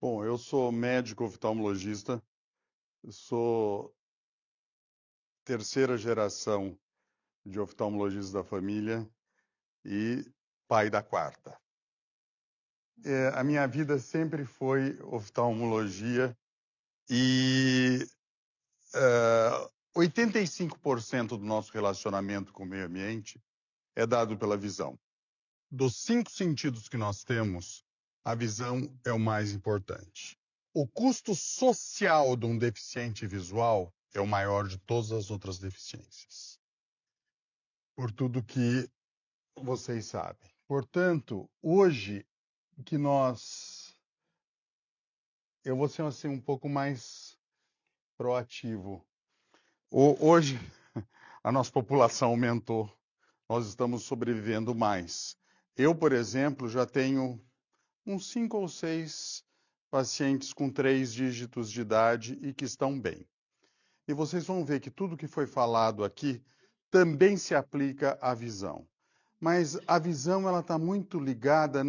Bom, eu sou médico oftalmologista, sou terceira geração de oftalmologistas da família e pai da quarta. A minha vida sempre foi oftalmologia e 85% do nosso relacionamento com o meio ambiente é dado pela visão. Dos 5 sentidos que nós temos, a visão é o mais importante. O custo social de um deficiente visual é o maior de todas as outras deficiências, por tudo que vocês sabem. Portanto, hoje que eu vou ser assim um pouco mais proativo. Hoje a nossa população aumentou, nós estamos sobrevivendo mais. Eu, por exemplo, já tenho uns 5 ou 6 pacientes com 3 dígitos de idade e que estão bem. E vocês vão ver que tudo que foi falado aqui também se aplica à visão. Mas a visão ela está muito ligada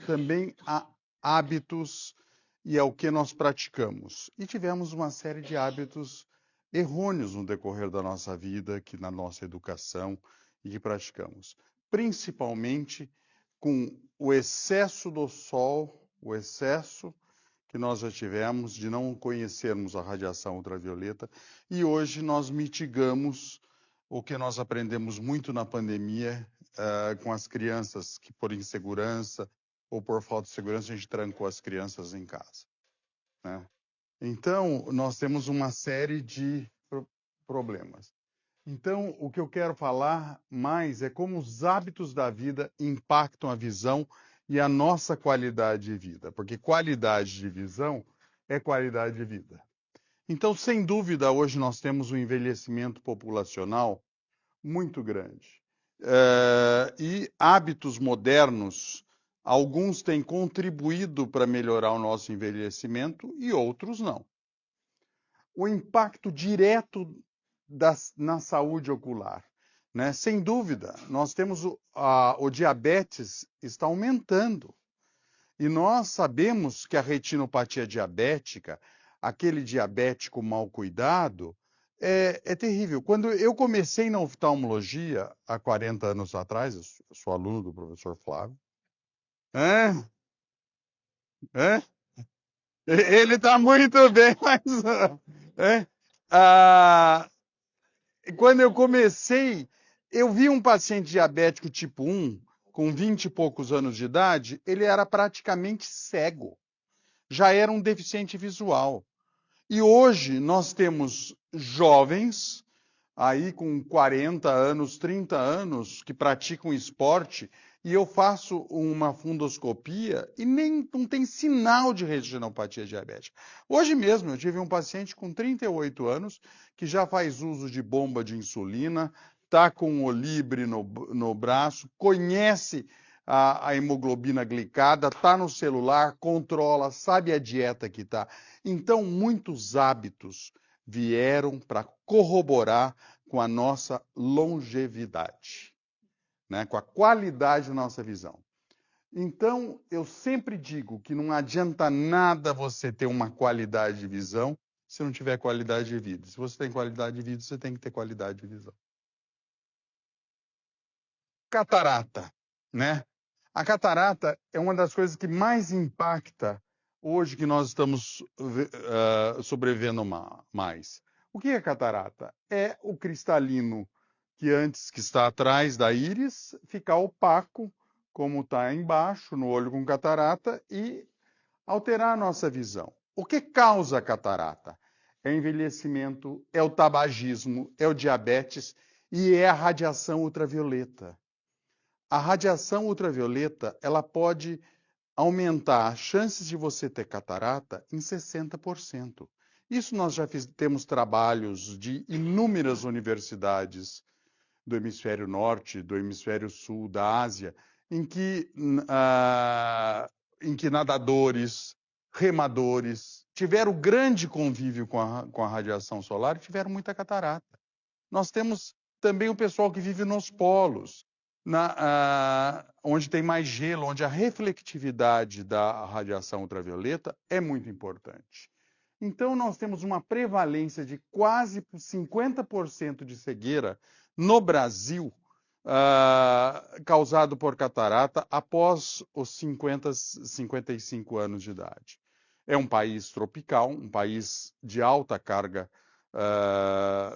também a hábitos e ao que nós praticamos. E tivemos uma série de hábitos errôneos no decorrer da nossa vida, que na nossa educação e que praticamos. Principalmente com o excesso do sol, o excesso que nós já tivemos de não conhecermos a radiação ultravioleta e hoje nós mitigamos o que nós aprendemos muito na pandemia com as crianças que por insegurança ou por falta de segurança a gente trancou as crianças em casa, né? Então nós temos uma série de problemas. Então o que eu quero falar mais é como os hábitos da vida impactam a visão e a nossa qualidade de vida, porque qualidade de visão é qualidade de vida. Então, sem dúvida, hoje nós temos um envelhecimento populacional muito grande. E hábitos modernos, alguns têm contribuído para melhorar o nosso envelhecimento e outros não. O impacto direto na saúde ocular, né? Sem dúvida, nós temos o diabetes está aumentando. E nós sabemos que a retinopatia diabética, aquele diabético mal cuidado, é terrível. Quando eu comecei na oftalmologia, há 40 anos atrás, eu sou aluno do professor Flávio. É, é, ele está muito bem, mas... É, ah, quando eu comecei, eu vi um paciente diabético tipo 1, com 20 e poucos anos de idade, ele era praticamente cego. Já era um deficiente visual. E hoje nós temos jovens aí com 40 anos, 30 anos que praticam esporte e eu faço uma fundoscopia e nem não tem sinal de retinopatia diabética. Hoje mesmo eu tive um paciente com 38 anos que já faz uso de bomba de insulina, está com o Libre no braço, conhece a hemoglobina glicada, está no celular, controla, sabe a dieta que está. Então, muitos hábitos vieram para corroborar com a nossa longevidade, né? Com a qualidade da nossa visão. Então, eu sempre digo que não adianta nada você ter uma qualidade de visão se não tiver qualidade de vida. Se você tem qualidade de vida, você tem que ter qualidade de visão. Catarata, né? A catarata é uma das coisas que mais impacta hoje que nós estamos sobrevivendo mais. O que é catarata? É o cristalino que está atrás da íris, ficar opaco, como está embaixo, no olho com catarata, e alterar a nossa visão. O que causa a catarata? É envelhecimento, é o tabagismo, é o diabetes e é a radiação ultravioleta. A radiação ultravioleta, ela pode aumentar as chances de você ter catarata em 60%. Isso nós já temos trabalhos de inúmeras universidades do hemisfério norte, do hemisfério sul, da Ásia, em que nadadores, remadores tiveram grande convívio com a radiação solar e tiveram muita catarata. Nós temos também o pessoal que vive nos polos. onde tem mais gelo, onde a reflectividade da radiação ultravioleta é muito importante. Então, nós temos uma prevalência de quase 50% de cegueira no Brasil, causado por catarata após os 55 anos de idade. É um país tropical, um país de alta carga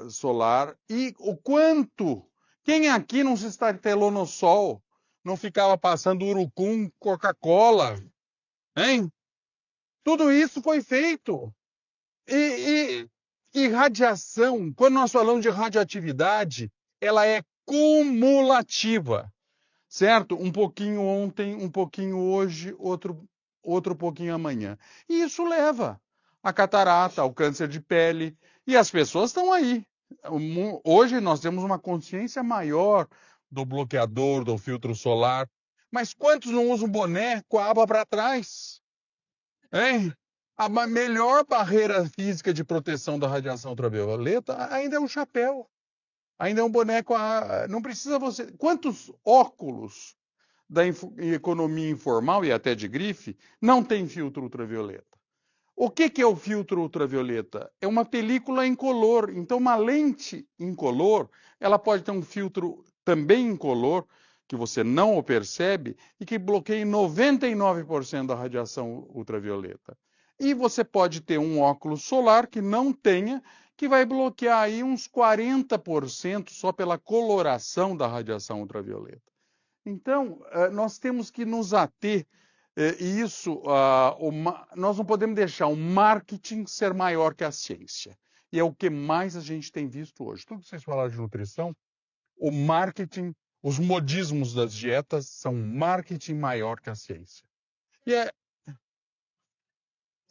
solar. E o quanto? Quem aqui não se estatelou no sol? Não ficava passando urucum, Coca-Cola, hein? Tudo isso foi feito. E radiação, quando nós falamos de radioatividade, ela é cumulativa, certo? Um pouquinho ontem, um pouquinho hoje, outro pouquinho amanhã. E isso leva à catarata, ao câncer de pele. E as pessoas estão aí. Hoje nós temos uma consciência maior do bloqueador, do filtro solar. Mas quantos não usam boné com a aba para trás? Hein? A melhor barreira física de proteção da radiação ultravioleta ainda é o chapéu. Ainda é um boneco. Não precisa você. Quantos óculos da economia informal e até de grife não tem filtro ultravioleta? O que é o filtro ultravioleta? É uma película incolor. Então, uma lente incolor, ela pode ter um filtro também incolor, que você não o percebe, e que bloqueia 99% da radiação ultravioleta. E você pode ter um óculos solar que não tenha, que vai bloquear aí uns 40% só pela coloração da radiação ultravioleta. Então, nós temos que nos ater, e isso, nós não podemos deixar o marketing ser maior que a ciência. E é o que mais a gente tem visto hoje. Tudo que vocês falaram de nutrição, o marketing, os modismos das dietas são marketing maior que a ciência. E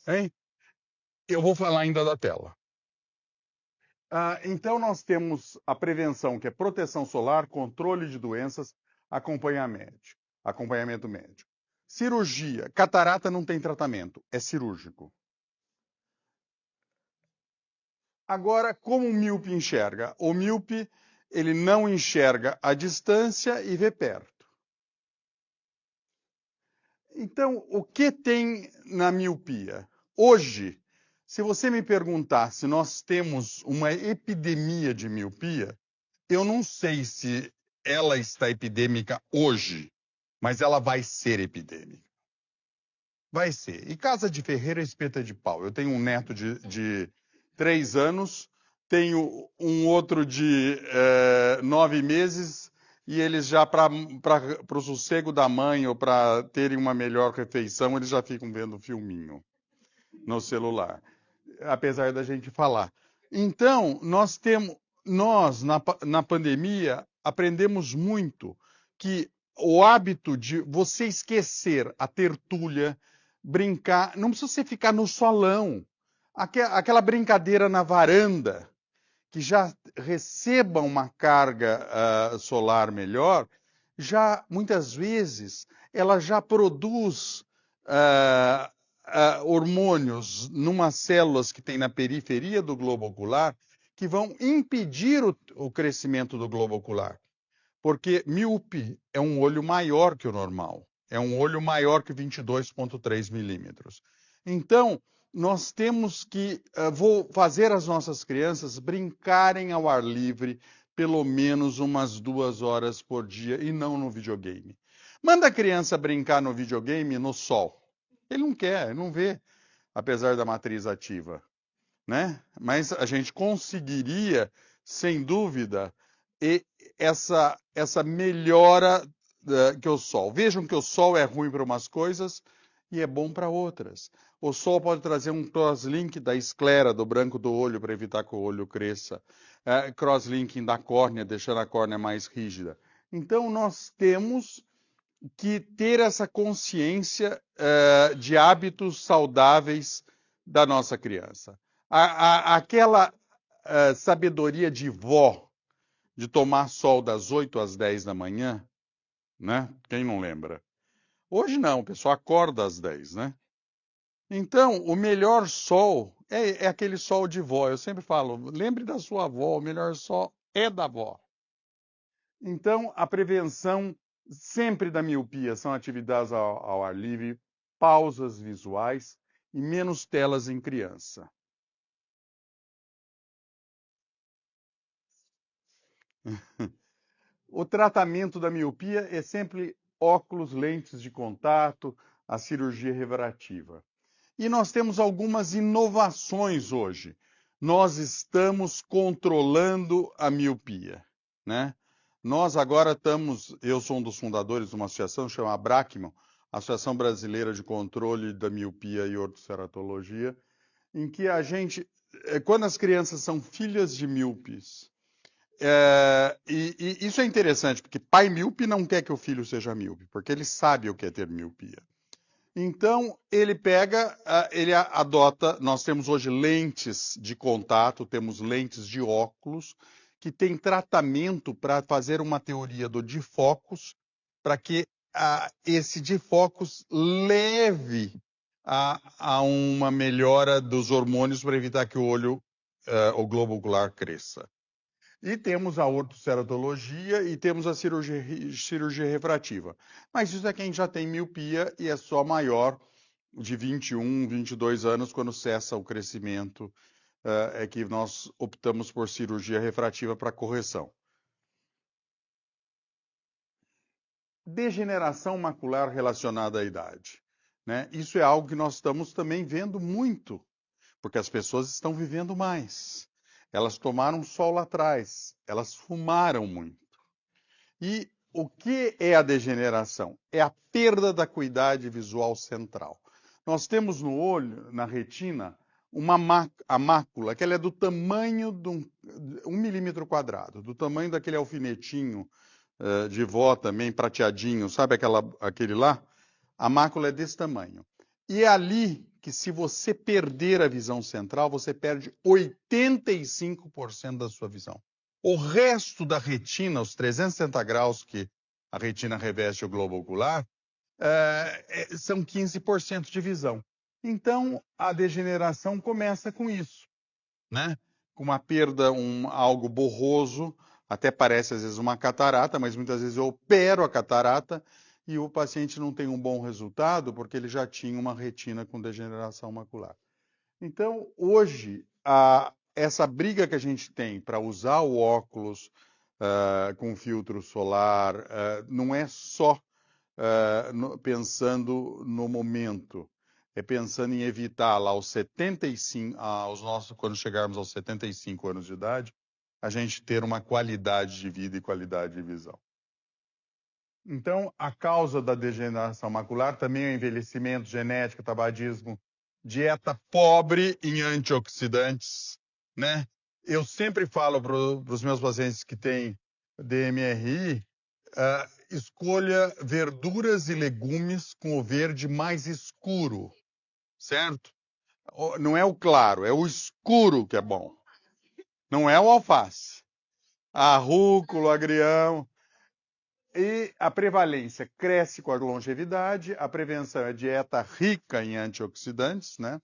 hein? Eu vou falar ainda da tela. Então, nós temos a prevenção, que é proteção solar, controle de doenças, acompanhamento médico. Cirurgia. Catarata não tem tratamento, é cirúrgico. Agora, como o míope enxerga? O míope, ele não enxerga a distância e vê perto. Então, o que tem na miopia? Hoje, se você me perguntar se nós temos uma epidemia de miopia, eu não sei se ela está epidêmica hoje, mas ela vai ser epidêmica. Vai ser. E casa de ferreiro é espeta de pau. Eu tenho um neto de 3 anos, tenho um outro de 9 meses, e eles já, para o sossego da mãe ou para terem uma melhor refeição, eles já ficam vendo filminho no celular, apesar da gente falar. Então, nós na pandemia, aprendemos muito que o hábito de você esquecer a tertúlia, brincar, não precisa você ficar no salão, aquela brincadeira na varanda, que já receba uma carga solar melhor, já muitas vezes ela já produz hormônios numas células que tem na periferia do globo ocular que vão impedir o crescimento do globo ocular. Porque míope é um olho maior que o normal. É um olho maior que 22,3 milímetros. Então, nós temos que fazer as nossas crianças brincarem ao ar livre pelo menos umas 2 horas por dia e não no videogame. Manda a criança brincar no videogame no sol. Ele não quer, ele não vê, apesar da matriz ativa, né? Mas a gente conseguiria, sem dúvida, essa melhora que o sol. Vejam que o sol é ruim para umas coisas e é bom para outras. O sol pode trazer um crosslinking da esclera, do branco do olho, para evitar que o olho cresça. Crosslinking da córnea, deixando a córnea mais rígida. Então, nós temos que ter essa consciência de hábitos saudáveis da nossa criança. Aquela sabedoria de vó, de tomar sol das 8 às 10 da manhã, né? Quem não lembra? Hoje não, o pessoal acorda às 10, né? Então, o melhor sol é aquele sol de vó. Eu sempre falo, lembre da sua avó, o melhor sol é da vó. Então, a prevenção sempre da miopia são atividades ao ar livre, pausas visuais e menos telas em criança. O tratamento da miopia é sempre óculos, lentes de contato, a cirurgia refrativa. E nós temos algumas inovações hoje. Nós estamos controlando a miopia, né? Nós agora estamos, eu sou um dos fundadores de uma associação chamada Bracman, Associação Brasileira de Controle da Miopia e Ortoceratologia, em que a gente, quando as crianças são filhas de míopes, e isso é interessante, porque pai míope não quer que o filho seja míope, porque ele sabe o que é ter miopia. Então, ele pega, ele adota, nós temos hoje lentes de contato, temos lentes de óculos, que tem tratamento para fazer uma teoria do difocus, para que esse difocus leve a uma melhora dos hormônios para evitar que o olho, o globo ocular cresça. E temos a ortoceratologia e temos a cirurgia refrativa. Mas isso é quem já tem miopia e é só maior de 21, 22 anos, quando cessa o crescimento, é que nós optamos por cirurgia refrativa para correção. Degeneração macular relacionada à idade, né? Isso é algo que nós estamos também vendo muito, porque as pessoas estão vivendo mais. Elas tomaram sol lá atrás, elas fumaram muito. E o que é a degeneração? É a perda da acuidade visual central. Nós temos no olho, na retina, a mácula, que ela é do tamanho de 1 milímetro quadrado, do tamanho daquele alfinetinho de vó também, prateadinho, sabe aquele lá? A mácula é desse tamanho. E é ali que, se você perder a visão central, você perde 85% da sua visão. O resto da retina, os 360 graus que a retina reveste o globo ocular, são 15% de visão. Então, a degeneração começa com isso, né? Com uma perda, algo borroso, até parece às vezes uma catarata, mas muitas vezes eu opero a catarata e o paciente não tem um bom resultado porque ele já tinha uma retina com degeneração macular. Então, hoje, essa briga que a gente tem para usar o óculos com filtro solar não é só pensando no momento, é pensando em evitar lá aos 75, quando chegarmos aos 75 anos de idade, a gente ter uma qualidade de vida e qualidade de visão. Então, a causa da degeneração macular também é o envelhecimento, genética, tabagismo, dieta pobre em antioxidantes, né? Eu sempre falo para os meus pacientes que têm DMRI, escolha verduras e legumes com o verde mais escuro, certo? Não é o claro, é o escuro que é bom. Não é o alface. A rúcula, agrião. E a prevalência cresce com a longevidade, a prevenção é dieta rica em antioxidantes, né?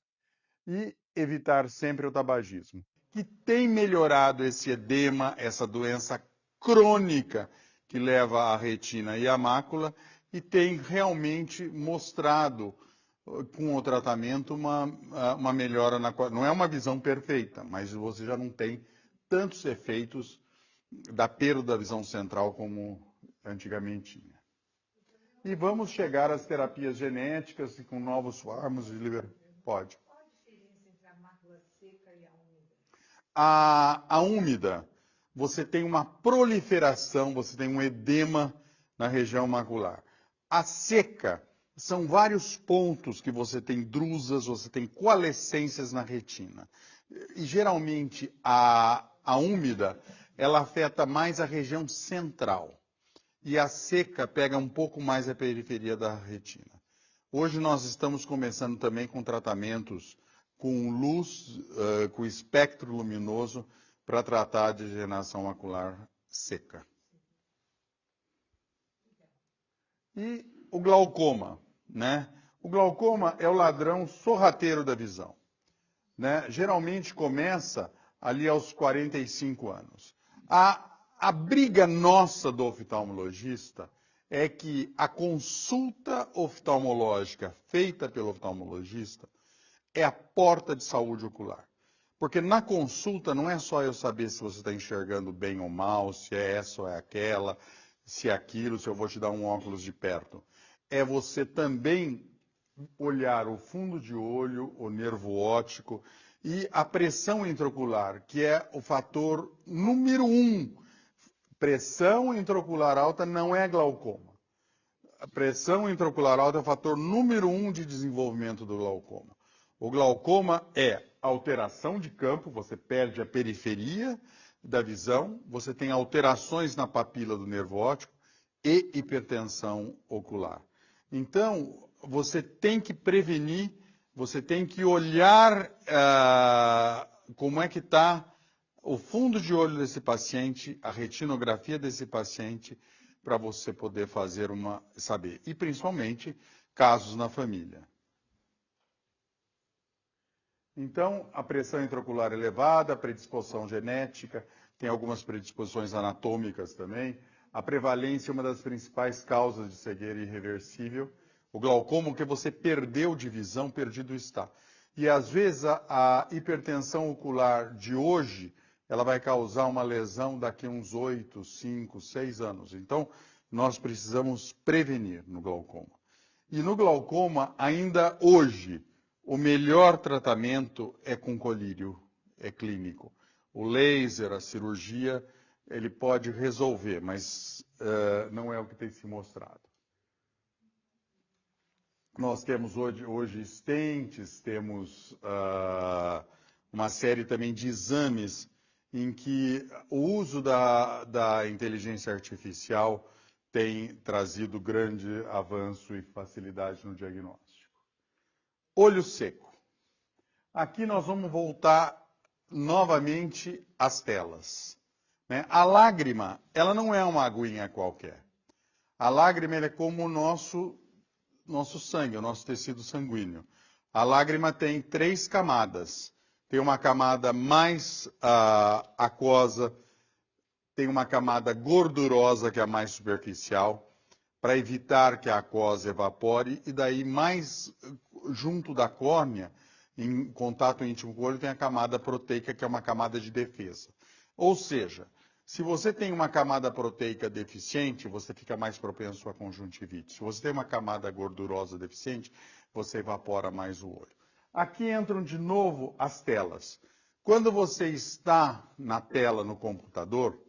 E evitar sempre o tabagismo, que tem melhorado esse edema, essa doença crônica que leva à retina e à mácula, e tem realmente mostrado, com o tratamento, uma melhora não é uma visão perfeita, mas você já não tem tantos efeitos da perda da visão central como antigamente tinha. E vamos chegar às terapias genéticas e com novos fármacos de liberação. Pode. Qual a diferença entre a mácula seca e a úmida? A úmida, você tem uma proliferação, você tem um edema na região macular. A seca, são vários pontos que você tem drusas, você tem coalescências na retina. E geralmente a úmida, ela afeta mais a região central. E a seca pega um pouco mais a periferia da retina. Hoje nós estamos começando também com tratamentos com luz, com espectro luminoso, para tratar a degeneração macular seca. E o glaucoma, né? O glaucoma é o ladrão sorrateiro da visão, né? Geralmente começa ali aos 45 anos. A briga nossa do oftalmologista é que a consulta oftalmológica feita pelo oftalmologista é a porta de saúde ocular. Porque na consulta não é só eu saber se você está enxergando bem ou mal, se é essa ou é aquela, se é aquilo, se eu vou te dar um óculos de perto. É você também olhar o fundo de olho, o nervo óptico e a pressão intraocular, que é o fator número 1. Pressão intraocular alta não é glaucoma. A pressão intraocular alta é o fator número 1 de desenvolvimento do glaucoma. O glaucoma é alteração de campo, você perde a periferia da visão, você tem alterações na papila do nervo óptico e hipertensão ocular. Então, você tem que prevenir, você tem que olhar como é que está o fundo de olho desse paciente, a retinografia desse paciente, para você poder fazer saber. E principalmente casos na família. Então, a pressão intraocular elevada, a predisposição genética, tem algumas predisposições anatômicas também. A prevalência é uma das principais causas de cegueira irreversível. O glaucoma, que você perdeu de visão, perdido está. E às vezes a hipertensão ocular de hoje, ela vai causar uma lesão daqui a uns 8, 5, 6 anos. Então, nós precisamos prevenir no glaucoma. E no glaucoma, ainda hoje, o melhor tratamento é com colírio, é clínico. O laser, a cirurgia, ele pode resolver, mas não é o que tem se mostrado. Nós temos hoje stents, temos uma série também de exames em que o uso da inteligência artificial tem trazido grande avanço e facilidade no diagnóstico. Olho seco. Aqui nós vamos voltar novamente às telas. Né? A lágrima, ela não é uma aguinha qualquer. A lágrima é como o nosso sangue, o nosso tecido sanguíneo. A lágrima tem 3 camadas. Tem uma camada mais aquosa, tem uma camada gordurosa, que é a mais superficial, para evitar que a aquosa evapore, e daí mais junto da córnea, em contato íntimo com o olho, tem a camada proteica, que é uma camada de defesa. Ou seja, se você tem uma camada proteica deficiente, você fica mais propenso a conjuntivite. Se você tem uma camada gordurosa deficiente, você evapora mais o olho. Aqui entram de novo as telas. Quando você está na tela no computador,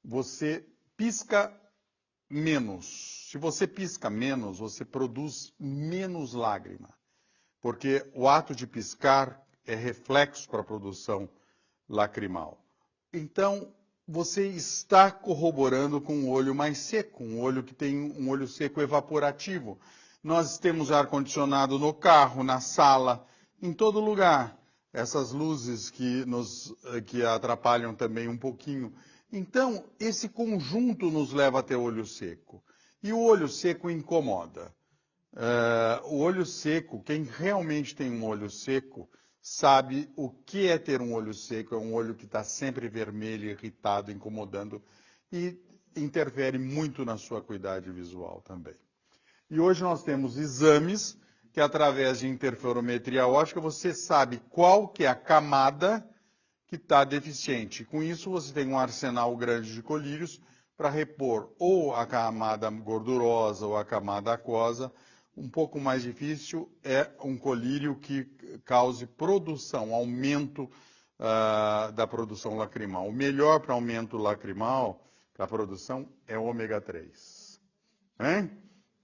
você pisca menos. Se você pisca menos, você produz menos lágrima. Porque o ato de piscar é reflexo para a produção lacrimal. Então, você está corroborando com um olho mais seco, um olho que tem um olho seco evaporativo. Nós temos ar-condicionado no carro, na sala, em todo lugar. Essas luzes que atrapalham também um pouquinho. Então, esse conjunto nos leva a ter olho seco. E o olho seco incomoda. O olho seco, quem realmente tem um olho seco, sabe o que é ter um olho seco. É um olho que está sempre vermelho, irritado, incomodando e interfere muito na sua acuidade visual também. E hoje nós temos exames que, através de interferometria óptica, você sabe qual que é a camada que está deficiente. Com isso, você tem um arsenal grande de colírios para repor ou a camada gordurosa ou a camada aquosa. Um pouco mais difícil é um colírio que cause produção, aumento da produção lacrimal. O melhor para aumento lacrimal, para a produção, é o ômega 3. Hein?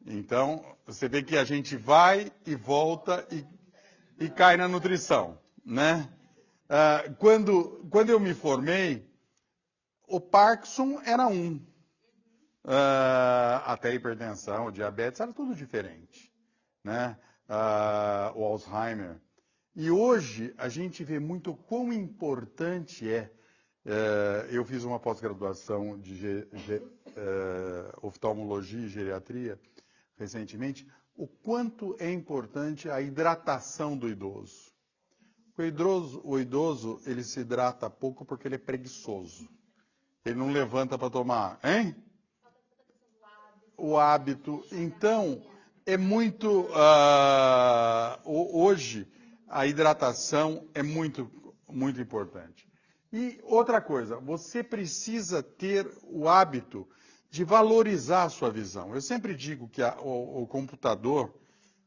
Então, você vê que a gente vai e volta e cai na nutrição, né? Quando eu me formei, o Parkinson era até a hipertensão, o diabetes, era tudo diferente, né? O Alzheimer. E hoje a gente vê muito quão importante eu fiz uma pós-graduação de oftalmologia e geriatria recentemente, o quanto é importante a hidratação do idoso. O idoso, ele se hidrata pouco porque ele é preguiçoso. Ele não levanta para tomar, hein? O hábito. Então, é muito... hoje, a hidratação é muito, muito importante. E outra coisa, você precisa ter o hábito de valorizar a sua visão. Eu sempre digo que o computador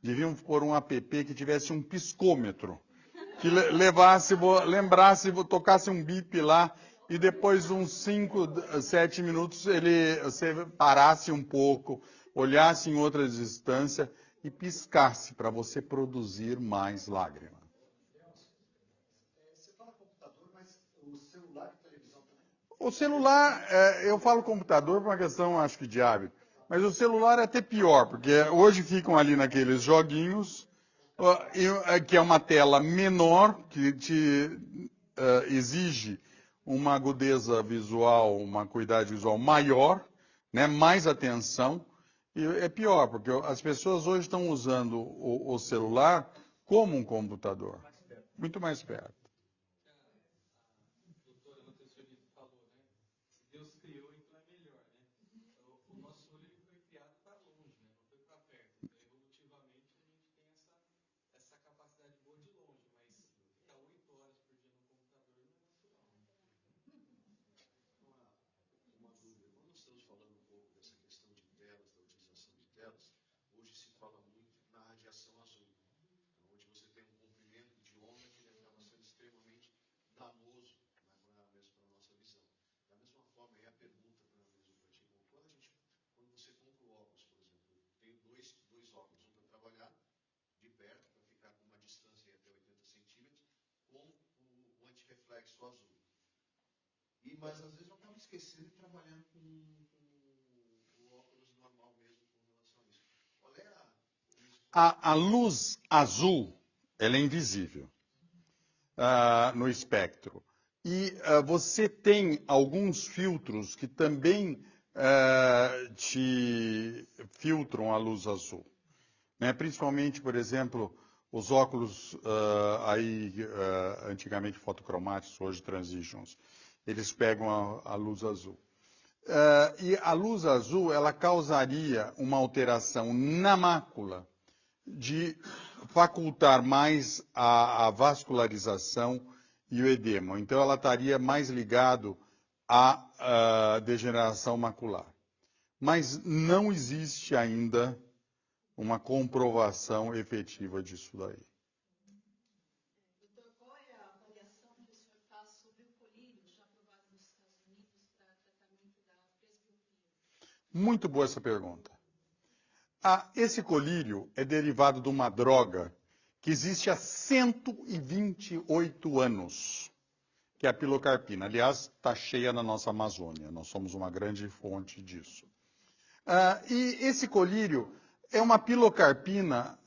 deviam pôr um app que tivesse um piscômetro, que lembrasse, tocasse um bip lá, e depois de uns 5, 7 minutos você parasse um pouco, olhasse em outra distância e piscasse para você produzir mais lágrima. Você fala computador, mas o celular e televisão também? O celular, eu falo computador por uma questão, acho que de hábito, mas o celular é até pior, porque hoje ficam ali naqueles joguinhos, que é uma tela menor, que te exige uma agudeza visual, uma acuidade visual maior, né, mais atenção, e é pior, porque as pessoas hoje estão usando o celular como um computador, muito mais perto. Hoje se fala muito na radiação azul, onde você tem um comprimento de onda que ele acaba sendo extremamente danoso para a nossa visão. Da mesma forma, aí a pergunta mesmo para ti, quando você compra o óculos, por exemplo, eu tenho dois óculos, um para trabalhar de perto, para ficar com uma distância até 80 centímetros, com o antirreflexo azul. Mas às vezes eu acabo esquecendo de trabalhar com o óculos normal mesmo com relação a isso. Qual é A luz azul, ela é invisível no espectro. E você tem alguns filtros que também te filtram a luz azul. Né? Principalmente, por exemplo, os óculos antigamente fotocromáticos, hoje transitions, eles pegam a luz azul. E a luz azul, ela causaria uma alteração na mácula, de facultar mais a vascularização e o edema. Então, ela estaria mais ligado à degeneração macular. Mas não existe ainda uma comprovação efetiva disso daí. Doutor, qual é a avaliação que o senhor faz sobre o colírio, já aprovado nos Estados Unidos para tratamento da presbiopia? Muito boa essa pergunta. Esse colírio é derivado de uma droga que existe há 128 anos, que é a pilocarpina. Aliás, está cheia na nossa Amazônia. Nós somos uma grande fonte disso. E esse colírio é uma pilocarpina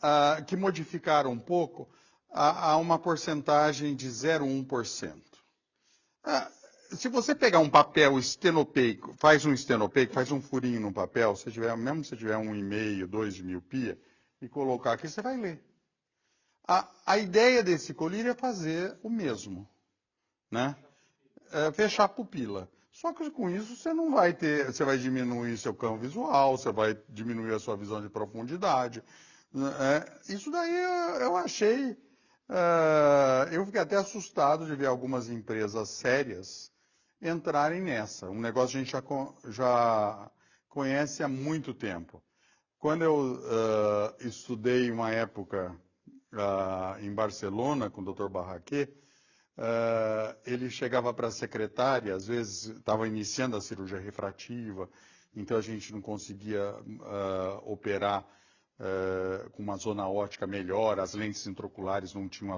que modificaram um pouco a uma porcentagem de 0,1%. Se você pegar um papel estenopeico, faz um furinho no papel, mesmo se tiver 1,5, 2 de miopia, e colocar aqui, você vai ler. A ideia desse colírio é fazer o mesmo, né? Fechar a pupila. Só que com isso você não vai ter, você vai diminuir seu campo visual, você vai diminuir a sua visão de profundidade. Isso daí eu achei, eu fiquei até assustado de ver algumas empresas sérias entrarem nessa. Um negócio que a gente já conhece há muito tempo. Quando eu estudei uma época em Barcelona com o Dr. Barraquet, ele chegava para a secretária, às vezes estava iniciando a cirurgia refrativa, então a gente não conseguia operar com uma zona óptica melhor, as lentes intraoculares não tinham a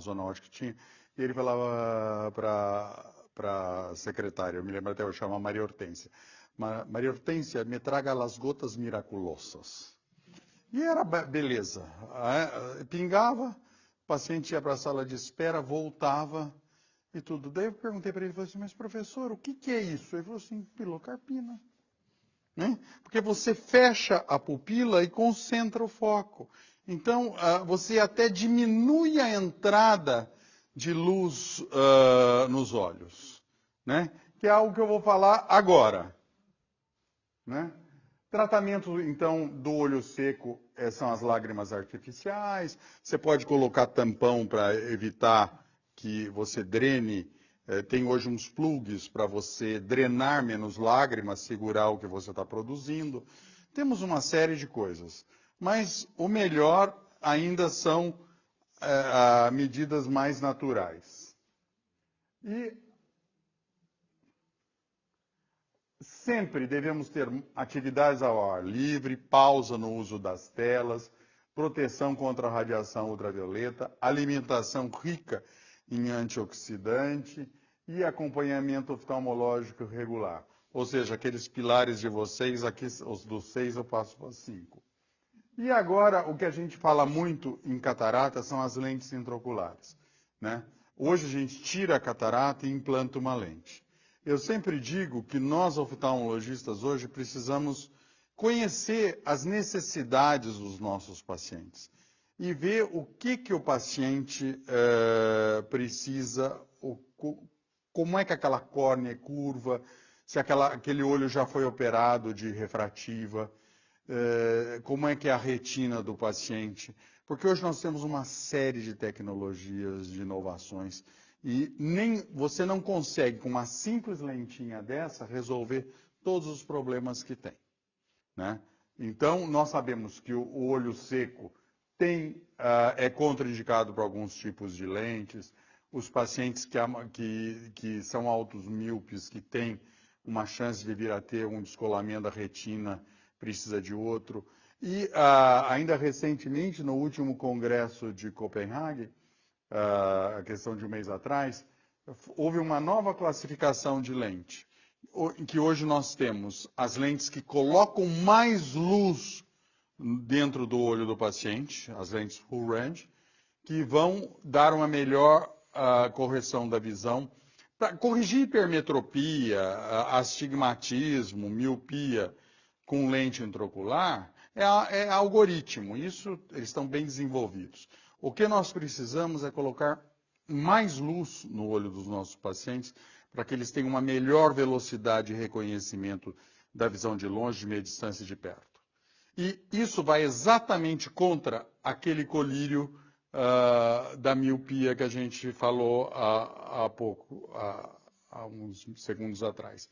zona óptica que tinha, e ele falava para a secretária, eu me lembro até, eu chamava Maria Hortência. Maria Hortência, me traga as gotas miraculosas. E era beleza. Pingava, o paciente ia para a sala de espera, voltava e tudo. Daí eu perguntei para ele, falei assim, mas professor, o que é isso? Ele falou assim, pilocarpina. Né? Porque você fecha a pupila e concentra o foco. Então, você até diminui a entrada de luz nos olhos, né? que é algo que eu vou falar agora, né? Tratamento, então, do olho seco são as lágrimas artificiais. Você pode colocar tampão para evitar que você drene. Tem hoje uns plugs para você drenar menos lágrimas, segurar o que você está produzindo. Temos uma série de coisas. Mas o melhor ainda são medidas mais naturais. E sempre devemos ter atividades ao ar livre, pausa no uso das telas, proteção contra a radiação ultravioleta, alimentação rica em antioxidante e acompanhamento oftalmológico regular. Ou seja, aqueles pilares de vocês, aqui os dos 6 eu passo para 5. E agora, o que a gente fala muito em catarata são as lentes intraoculares, né? Hoje a gente tira a catarata e implanta uma lente. Eu sempre digo que nós, oftalmologistas, hoje precisamos conhecer as necessidades dos nossos pacientes e ver o que o paciente precisa, como é que aquela córnea é curva, se aquele olho já foi operado de refrativa, como é que é a retina do paciente. Porque hoje nós temos uma série de tecnologias, de inovações, e você não consegue, com uma simples lentinha dessa, resolver todos os problemas que tem, né? Então, nós sabemos que o olho seco é contraindicado para alguns tipos de lentes. Os pacientes que são altos míopes, que têm uma chance de vir a ter um descolamento da retina, precisa de outro. E ainda recentemente, no último congresso de Copenhague, a questão de um mês atrás, houve uma nova classificação de lente, em que hoje nós temos as lentes que colocam mais luz dentro do olho do paciente, as lentes full range, que vão dar uma melhor correção da visão, para corrigir hipermetropia, astigmatismo, miopia com lente intraocular, é algoritmo, isso eles estão bem desenvolvidos. O que nós precisamos é colocar mais luz no olho dos nossos pacientes para que eles tenham uma melhor velocidade de reconhecimento da visão de longe, de meia distância e de perto. E isso vai exatamente contra aquele colírio da miopia que a gente falou há uns segundos atrás.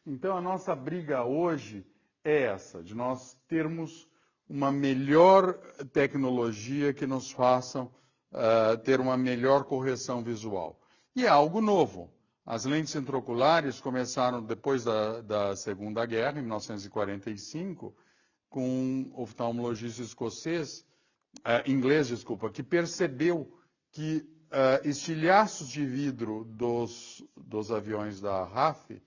Então, a nossa briga hoje é essa, de nós termos uma melhor tecnologia que nos façam ter uma melhor correção visual. E é algo novo. As lentes intraoculares começaram depois da Segunda Guerra, em 1945, com um oftalmologista inglês, que percebeu que estilhaços de vidro dos aviões da RAF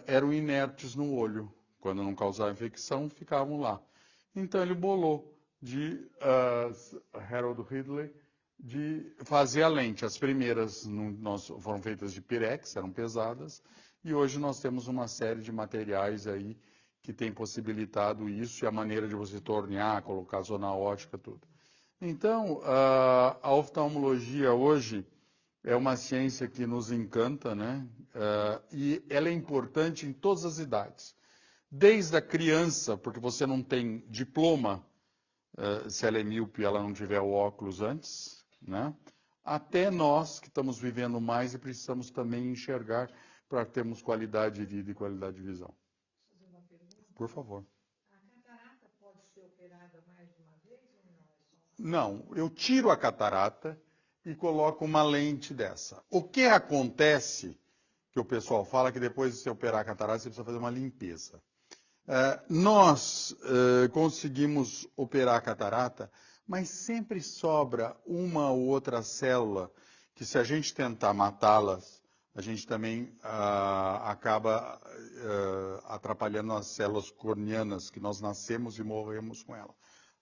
eram inertes no olho. Quando não causavam infecção, ficavam lá. Então ele bolou Harold Ridley de fazer a lente. As primeiras foram feitas de pirex, eram pesadas, e hoje nós temos uma série de materiais aí que tem possibilitado isso e a maneira de você tornear, colocar zona ótica, tudo. Então, a oftalmologia hoje é uma ciência que nos encanta, né? E ela é importante em todas as idades. Desde a criança, porque você não tem diploma, se ela é míope, ela não tiver o óculos antes, né? Até nós que estamos vivendo mais e precisamos também enxergar para termos qualidade de vida e qualidade de visão. Posso fazer uma pergunta? Por favor. A catarata pode ser operada mais de uma vez ou não? É só Não, eu tiro a catarata e coloco uma lente dessa. O que acontece, que o pessoal fala, que depois de você operar a catarata, você precisa fazer uma limpeza. Nós conseguimos operar a catarata, mas sempre sobra uma ou outra célula que, se a gente tentar matá-las, a gente também acaba atrapalhando as células corneanas, que nós nascemos e morremos com elas,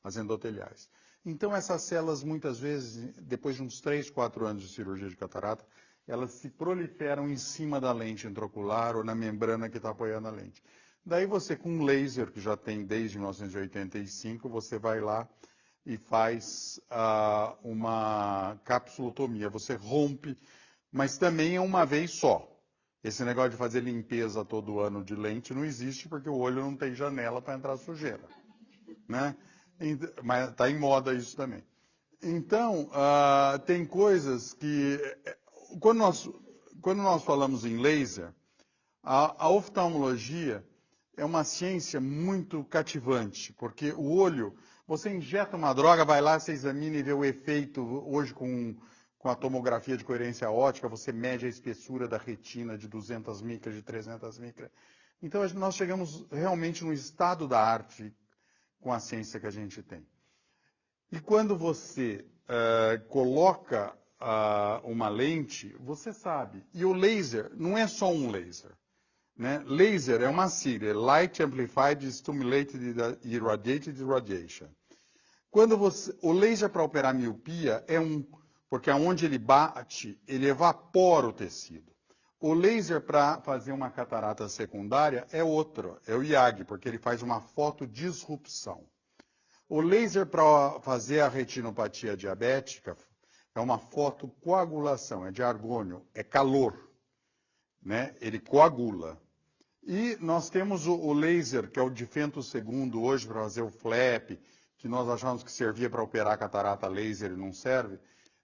as endoteliais. Então, essas células, muitas vezes, depois de uns 3, 4 anos de cirurgia de catarata, elas se proliferam em cima da lente intraocular ou na membrana que está apoiando a lente. Daí você, com um laser, que já tem desde 1985, você vai lá e faz uma capsulotomia. Você rompe, mas também é uma vez só. Esse negócio de fazer limpeza todo ano de lente não existe porque o olho não tem janela para entrar sujeira, né? Mas está em moda isso também. Então, tem coisas que... Quando nós falamos em laser, a oftalmologia é uma ciência muito cativante, porque o olho, você injeta uma droga, vai lá, você examina e vê o efeito. Hoje, com a tomografia de coerência óptica, você mede a espessura da retina de 200 micras, de 300 micras. Então, nós chegamos realmente no estado da arte com a ciência que a gente tem. E quando você coloca uma lente, você sabe. E o laser não é só um laser, né? Laser é uma sigla, Light Amplified Stimulated Irradiated Radiation. O laser para operar miopia porque aonde ele bate, ele evapora o tecido. O laser para fazer uma catarata secundária é outro, é o IAG, porque ele faz uma fotodisrupção. O laser para fazer a retinopatia diabética é uma fotocoagulação, é de argônio, é calor, né? Ele coagula. E nós temos o laser, que é o de femtosegundo hoje, para fazer o flap, que nós achamos que servia para operar catarata laser e não serve.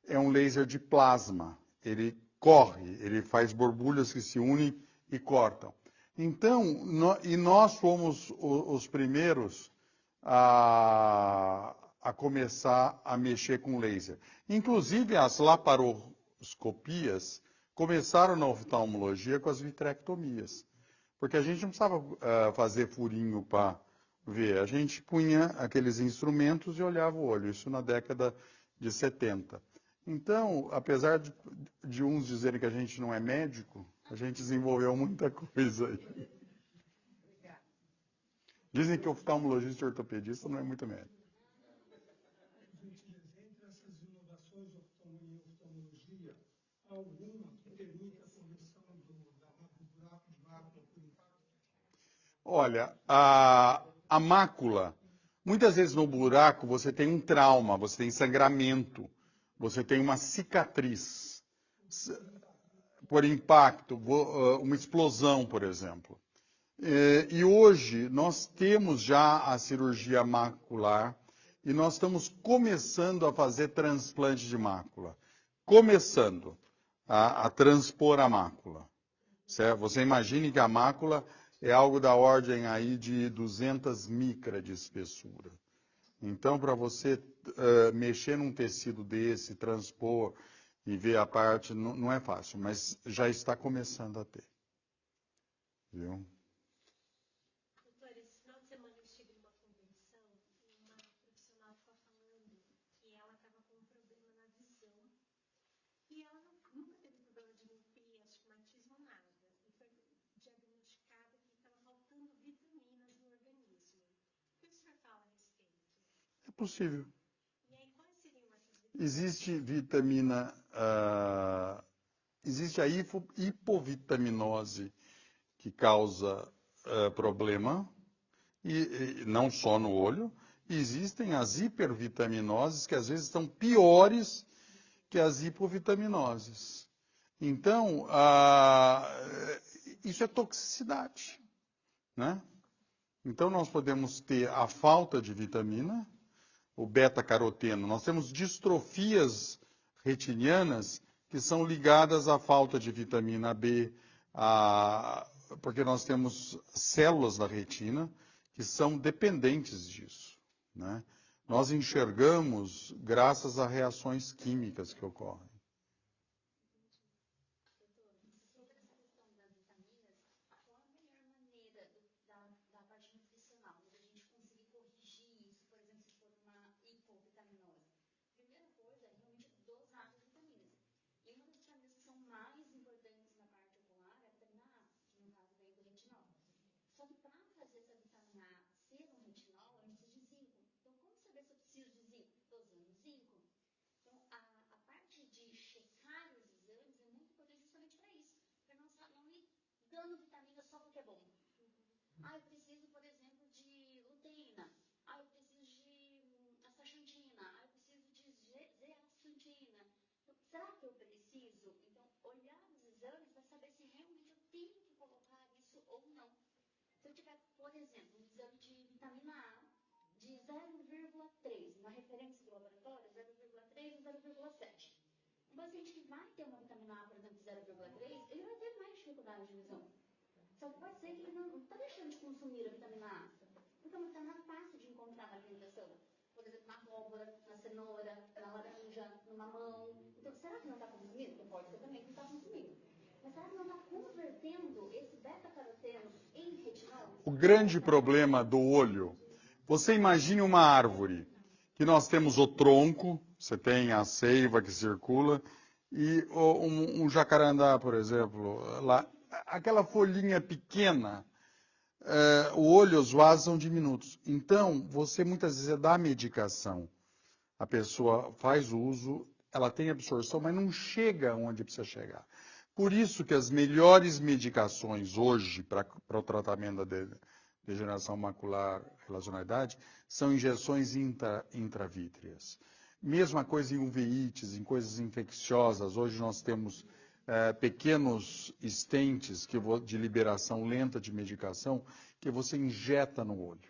É um laser de plasma. Ele corre, ele faz borbulhas que se unem e cortam. Então, nós fomos os primeiros a começar a mexer com laser. Inclusive, as laparoscopias começaram na oftalmologia com as vitrectomias. Porque a gente não precisava fazer furinho para ver. A gente punha aqueles instrumentos e olhava o olho. Isso na década de 70. Então, apesar de uns dizerem que a gente não é médico, a gente desenvolveu muita coisa aí. Dizem que oftalmologista e ortopedista não é muito médico. Entre essas inovações em oftalmologia, alguma que permita a correção do buraco de mácula por impacto? Olha, a mácula, muitas vezes no buraco você tem um trauma, você tem sangramento, você tem uma cicatriz por impacto, uma explosão, por exemplo. E hoje nós temos já a cirurgia macular e nós estamos começando a fazer transplante de mácula. Começando a transpor a mácula. Certo? Você imagine que a mácula é algo da ordem aí de 200 micras de espessura. Então, para você mexer num tecido desse, transpor e ver a parte, não é fácil, mas já está começando a ter. Viu? Doutor, esse final de semana eu estive numa convenção e uma profissional ficou falando que ela estava com um problema na visão e ela nunca teve problema de miopia, astigmatismo, nada. E foi diagnosticada que estava faltando vitaminas no organismo. O que o senhor fala a respeito? É possível. E aí, quais seriam essas vitaminas? Existe vitamina, existe a hipovitaminose que causa problema, e não só no olho. E existem as hipervitaminoses que às vezes são piores que as hipovitaminoses. Então, isso é toxicidade, né? Então, nós podemos ter a falta de vitamina, o beta-caroteno. Nós temos distrofias retinianas que são ligadas à falta de vitamina B, porque nós temos células da retina que são dependentes disso, né? Nós enxergamos graças a reações químicas que ocorrem. Sobre essa questão das vitaminas, qual a melhor maneira da parte nutricional, da gente conseguir corrigir isso, por exemplo, se for uma hipovitaminose? Primeira coisa é realmente dosar as vitaminas. E uma das vitaminas que são mais importantes na parte ocular é a vitamina A, que no caso vem do retinol. Só que para fazer essa vitamina A ser um retinol, a gente precisa de zinco. Então, como saber se eu preciso de zinco? Dosando zinco. Então, a parte de checar os exames é muito importante justamente para isso, para não ir dando vitamina só porque é bom. Eu preciso, por exemplo, de luteína. Eu preciso de astaxantina. Eu preciso de zeaxantina. Então, será que eu preciso? Então, olhar os exames para saber se realmente eu ou não. Se eu tiver, por exemplo, um exame de vitamina A de 0,3, uma referência do laboratório, 0,3 e 0,7. Um paciente que vai ter uma vitamina A, por exemplo, de 0,3, ele vai ter mais dificuldade de visão. Só que pode ser que ele não está deixando de consumir a vitamina A. Porque é uma vitamina fácil de encontrar na alimentação. Por exemplo, na abóbora, na cenoura, na laranja, no mamão. Então, será que não está consumindo? Porque pode ser também que não está consumindo. Mas será que não está convertendo esse beta-caroteno em retinol? O grande problema do olho, você imagine uma árvore, que nós temos o tronco, você tem a seiva que circula, e um jacarandá, por exemplo, lá, aquela folhinha pequena, o olho, os vasos são diminutos. Então, você muitas vezes dá medicação, a pessoa faz uso, ela tem absorção, mas não chega onde precisa chegar. Por isso que as melhores medicações hoje para o tratamento da degeneração macular relacionada à idade são injeções intravítreas. Mesma coisa em uveites, em coisas infecciosas. Hoje nós temos pequenos estentes de liberação lenta de medicação que você injeta no olho,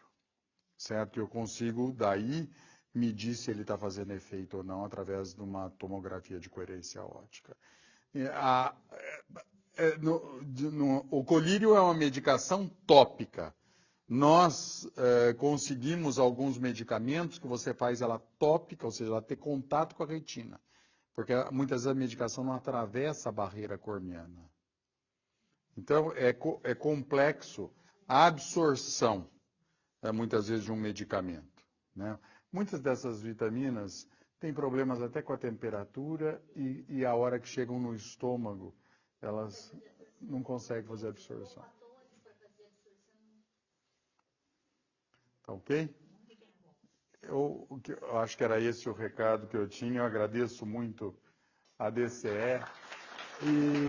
certo? Eu consigo, daí, medir se ele está fazendo efeito ou não através de uma tomografia de coerência óptica. O colírio é uma medicação tópica. Nós conseguimos alguns medicamentos que você faz ela tópica, ou seja, ela ter contato com a retina. Porque muitas vezes a medicação não atravessa a barreira corneana. Então, é complexo a absorção, muitas vezes, de um medicamento, né? Muitas dessas vitaminas têm problemas até com a temperatura e a hora que chegam no estômago, elas não conseguem fazer absorção. Tá ok? Eu acho que era esse o recado que eu tinha. Eu agradeço muito a DCE.